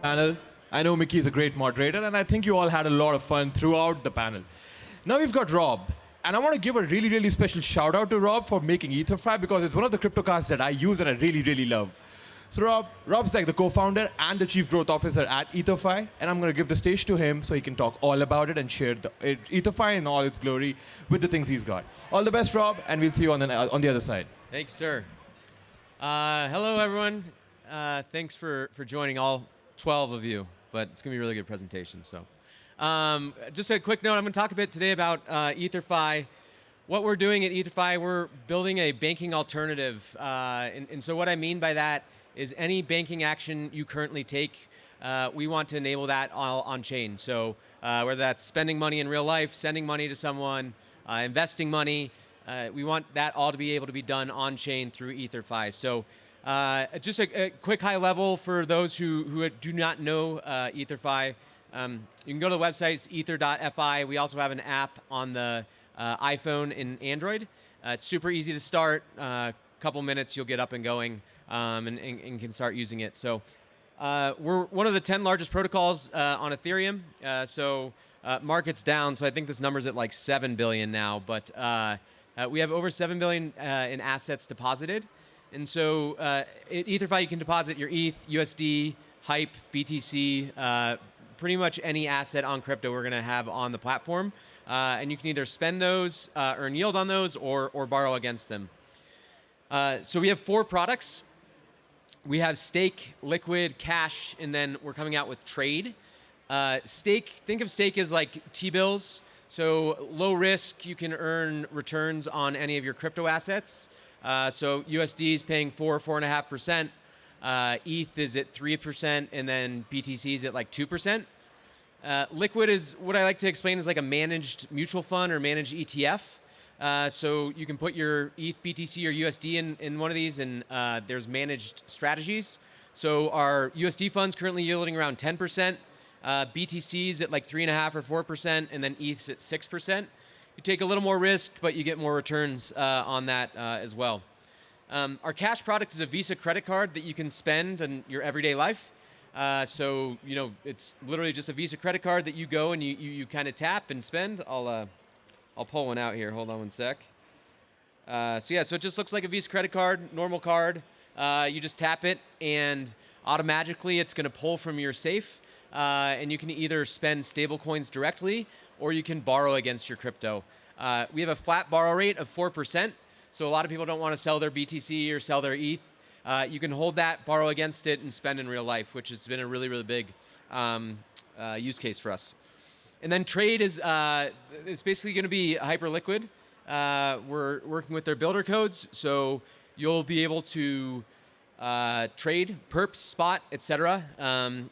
Panel. I know Mickey is a great moderator, and I think you all had a lot of fun throughout the panel. Now we've got Rob, and I want to give a really, really special shout out to Rob for making EtherFi because it's one of the crypto cards that I use and I really, really love. So Rob's like the co-founder and the chief growth officer at EtherFi, and I'm going to give the stage to him so he can talk all about it and share EtherFi in all its glory with the things he's got. All the best, Rob, and we'll see you on the other side. Thank you, sir. Hello, everyone. Thanks for joining, all 12 of you, but it's going to be a really good presentation. So, just a quick note, I'm going to talk a bit today about EtherFi. What we're doing at EtherFi, we're building a banking alternative. And so what I mean by that is any banking action you currently take, we want to enable that all on-chain. So whether that's spending money in real life, sending money to someone, investing money, we want that all to be able to be done on-chain through EtherFi. So just a quick high level for those who do not know EtherFi. You can go to the website, it's ether.fi. We also have an app on the iPhone and Android. It's super easy to start. Couple minutes, you'll get up and going and can start using it. So we're one of the 10 largest protocols on Ethereum. Market's down, so I think this number's at like 7 billion now, but we have over 7 billion in assets deposited. And so at EtherFi, you can deposit your ETH, USD, Hype, BTC, pretty much any asset on crypto we're going to have on the platform. And you can either spend those, earn yield on those, or borrow against them. So we have 4 products. We have stake, liquid, cash, and then we're coming out with trade. Stake, think of stake as like T-bills. So low risk, you can earn returns on any of your crypto assets. So USD is paying 4.5%. ETH is at 3%, and then BTC is at like 2%. Liquid is what I like to explain as like a managed mutual fund or managed ETF. So you can put your ETH, BTC, or USD in one of these, and there's managed strategies. So our USD fund's currently yielding around 10%. BTC's at like 3.5 or 4%, and then ETH's at 6%. You take a little more risk, but you get more returns on that as well. Our cash product is a Visa credit card that you can spend in your everyday life. So it's literally just a Visa credit card that you go and you kind of tap and spend. I'll pull one out here. Hold on one sec. So it just looks like a Visa credit card, normal card. You just tap it, and automatically it's going to pull from your safe. And you can either spend stable coins directly, or you can borrow against your crypto. We have a flat borrow rate of 4%. So a lot of people don't want to sell their BTC or sell their ETH. You can hold that, borrow against it, and spend in real life, which has been a really, really big use case for us. And then trade is it's basically going to be hyper liquid. We're working with their builder codes, so you'll be able to trade perps, spot, etc.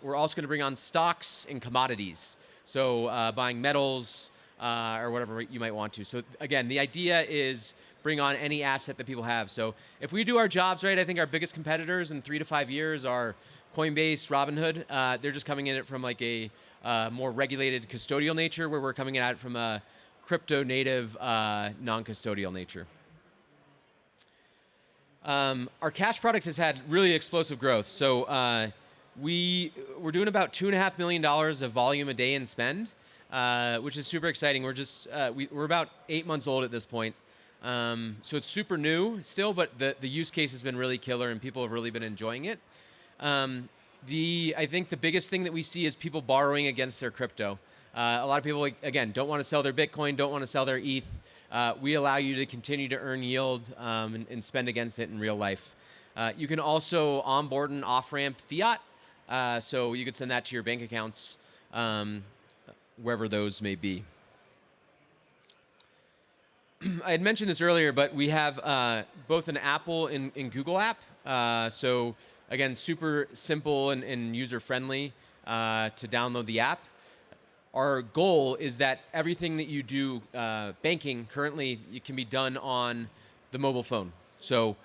We're also going to bring on stocks and commodities, so buying metals or whatever you might want to. So again, the idea is bring on any asset that people have. So if we do our jobs right, I think our biggest competitors in 3 to 5 years are Coinbase, Robinhood. They're just coming in it from like a more regulated custodial nature, where we're coming at it from a crypto native non-custodial nature. Our cash product has had really explosive growth. So we're doing about $2.5 million of volume a day in spend, which is super exciting. We're about 8 months old at this point. So it's super new still, but the use case has been really killer and people have really been enjoying it. I think the biggest thing that we see is people borrowing against their crypto. A lot of people, again, don't want to sell their Bitcoin, don't want to sell their ETH. We allow you to continue to earn yield and spend against it in real life. You can also onboard and off-ramp fiat, so you could send that to your bank accounts, wherever those may be. I had mentioned this earlier, but we have both an Apple and Google app. So again, super simple and user-friendly to download the app. Our goal is that everything that you do banking currently, it can be done on the mobile phone. So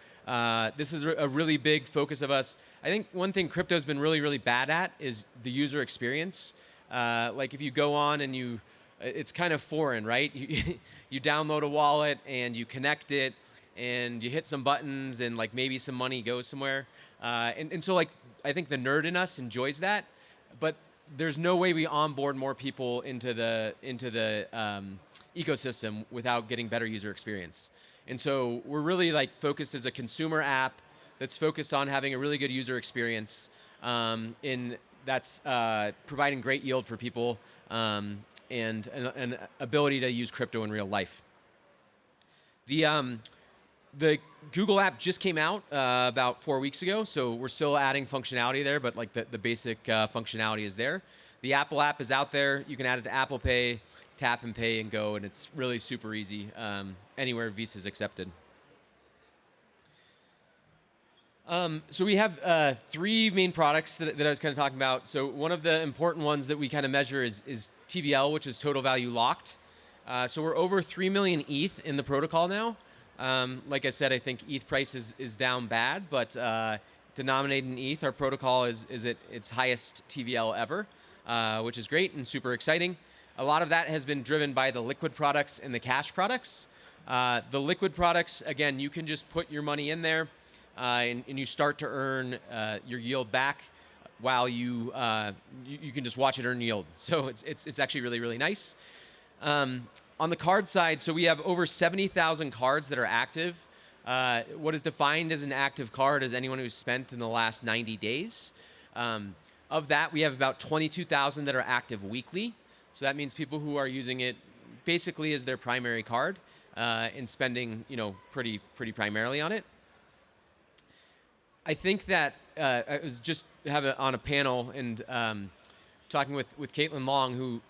this is a really big focus of us. I think one thing crypto's been really, really bad at is the user experience. Like if you go on and it's kind of foreign, right? You download a wallet and you connect it and you hit some buttons and like maybe some money goes somewhere. And so like I think the nerd in us enjoys that. but there's no way we onboard more people into the ecosystem without getting better user experience. And so we're really like focused as a consumer app that's focused on having a really good user experience, in that's providing great yield for people, and an ability to use crypto in real life. The Google app just came out about 4 weeks ago, so we're still adding functionality there, but like the basic functionality is there. The Apple app is out there. You can add it to Apple Pay, tap and pay and go, and it's really super easy anywhere Visa is accepted. So we have 3 main products that I was kind of talking about. So one of the important ones that we kind of measure is TVL, which is total value locked. So we're over 3 million ETH in the protocol now. Like I said, I think ETH price is down bad, but denominated in ETH, our protocol is at its highest TVL ever, which is great and super exciting. A lot of that has been driven by the liquid products and the cash products. The liquid products, again, you can just put your money in there, and you start to earn your yield back while you can just watch it earn yield. So it's actually really, really nice. On the card side, so we have over 70,000 cards that are active. What is defined as an active card is anyone who's spent in the last 90 days. Of that, we have about 22,000 that are active weekly. So that means people who are using it basically as their primary card and spending, pretty primarily on it. I think that I was just on a panel and talking with Caitlin Long, who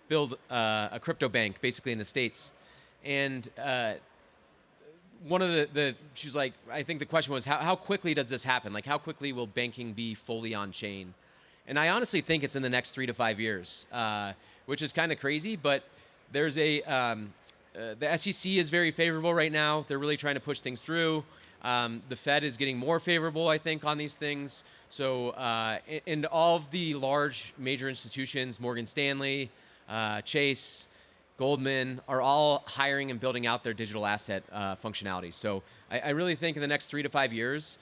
build a crypto bank basically in the States. And one of she was like, I think the question was, how quickly does this happen? Like, how quickly will banking be fully on chain? And I honestly think it's in the next 3 to 5 years, which is kind of crazy, but there's the SEC is very favorable right now. They're really trying to push things through. The Fed is getting more favorable, I think, on these things. So, and all of the large major institutions, Morgan Stanley, Chase, Goldman, are all hiring and building out their digital asset functionality. So I really think in the next 3 to 5 years,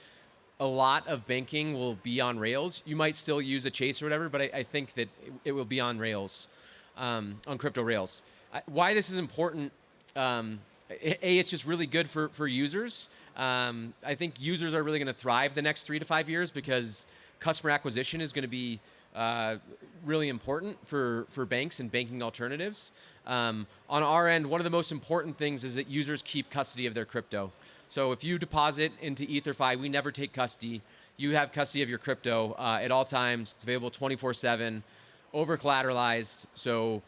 a lot of banking will be on Rails. You might still use a Chase or whatever, but I think that it will be on Rails, on crypto Rails. Why this is important, it's just really good for users. I think users are really going to thrive the next 3 to 5 years because customer acquisition is going to be really important for banks and banking alternatives. On our end, one of the most important things is that users keep custody of their crypto. So if you deposit into EtherFi, we never take custody. You have custody of your crypto at all times. It's available 24/7, over collateralized. So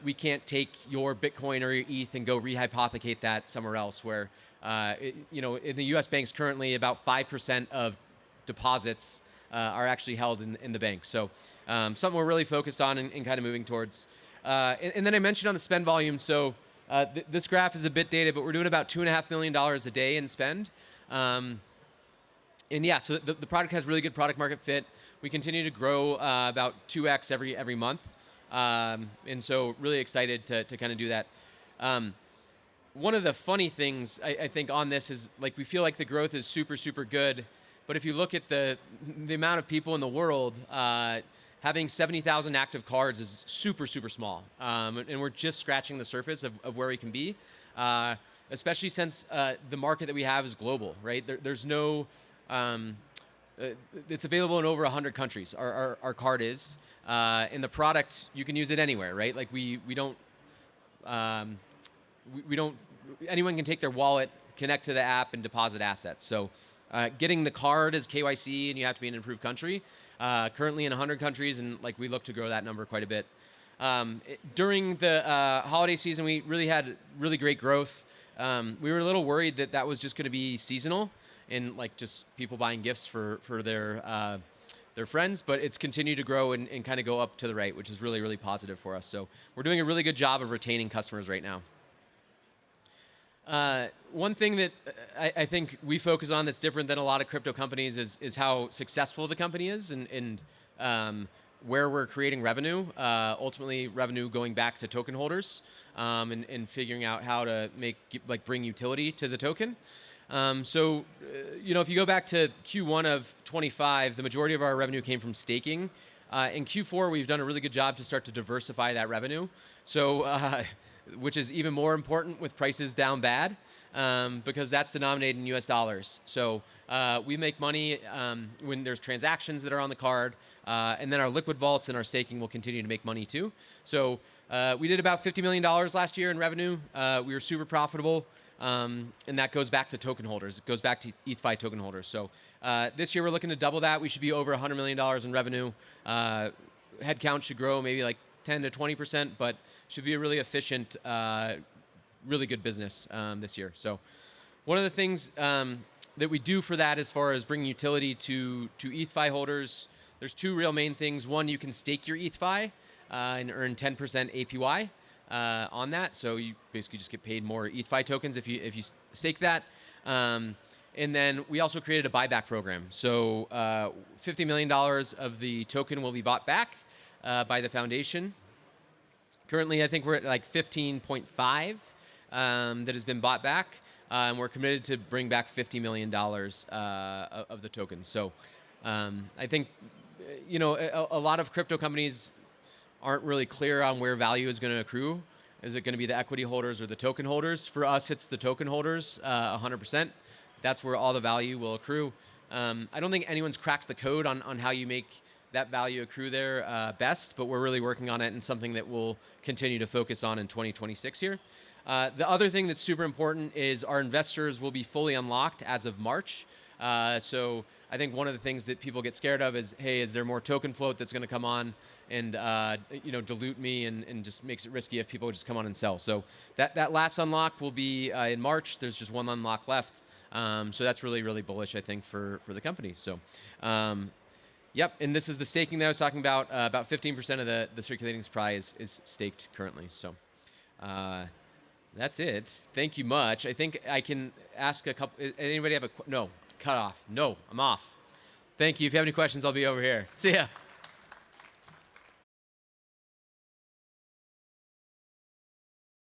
we can't take your Bitcoin or your ETH and go rehypothecate that somewhere else. Where in the U.S. banks currently, about 5% of deposits are actually held in the bank. So something we're really focused on and kind of moving towards. And then I mentioned on the spend volume, so this graph is a bit dated, but we're doing about $2.5 million a day in spend. And yeah, so the product has really good product market fit. We continue to grow about 2x every month. And so really excited to kind of do that. One of the funny things I think on this is like we feel like the growth is super, super good. But if you look at the amount of people in the world, having 70,000 active cards is super, super small. And we're just scratching the surface of where we can be, especially since the market that we have is global, right? There's no, it's available in over 100 countries, our card is. And the product, you can use it anywhere, right? Like we don't, anyone can take their wallet, connect to the app, and deposit assets. So getting the card is KYC, and you have to be in an approved country. Currently in 100 countries, and like we look to grow that number quite a bit. During the holiday season, we really had really great growth. We were a little worried that was just going to be seasonal and like just people buying gifts for their friends, but it's continued to grow and kind of go up to the right, which is really, really positive for us. So we're doing a really good job of retaining customers right now. One thing that I think we focus on that's different than a lot of crypto companies is how successful the company is and where we're creating revenue, ultimately revenue going back to token holders, and figuring out how to bring utility to the token. So if you go back to Q1 of 25, the majority of our revenue came from staking. In Q4, we've done a really good job to start to diversify that revenue. So, which is even more important with prices down bad, because that's denominated in US dollars. So we make money when there's transactions that are on the card, and then our liquid vaults and our staking will continue to make money too. So we did about $50 million last year in revenue. We were super profitable. And that goes back to token holders. It goes back to ETHFi token holders. So this year we're looking to double that. We should be over $100 million in revenue. Headcount should grow maybe like 10 to 20%, but should be a really efficient, really good business this year. So one of the things that we do for that as far as bringing utility to ETHFi holders, there's two real main things. One, you can stake your ETHFi and earn 10% APY. On that, so you basically just get paid more ETHFi tokens if you stake that, and then we also created a buyback program. So $50 million of the token will be bought back by the foundation. Currently, I think we're at like 15.5 that has been bought back, and we're committed to bring back $50 million of the tokens. So I think a lot of crypto companies aren't really clear on where value is going to accrue. Is it going to be the equity holders or the token holders? For us, it's the token holders, 100%. That's where all the value will accrue. I don't think anyone's cracked the code on how you make that value accrue there best, but we're really working on it and something that we'll continue to focus on in 2026 here. The other thing that's super important is our investors will be fully unlocked as of March. So I think one of the things that people get scared of is, hey, is there more token float that's going to come on and dilute me and just makes it risky if people just come on and sell. So that last unlock will be in March. There's just one unlock left. So that's really, really bullish, I think, for the company. So yep, and this is the staking that I was talking about. About 15% of the circulating supply is staked currently. So that's it. Thank you much. I think I can ask a couple. Anybody have no, cut off. No, I'm off. Thank you. If you have any questions, I'll be over here. See ya.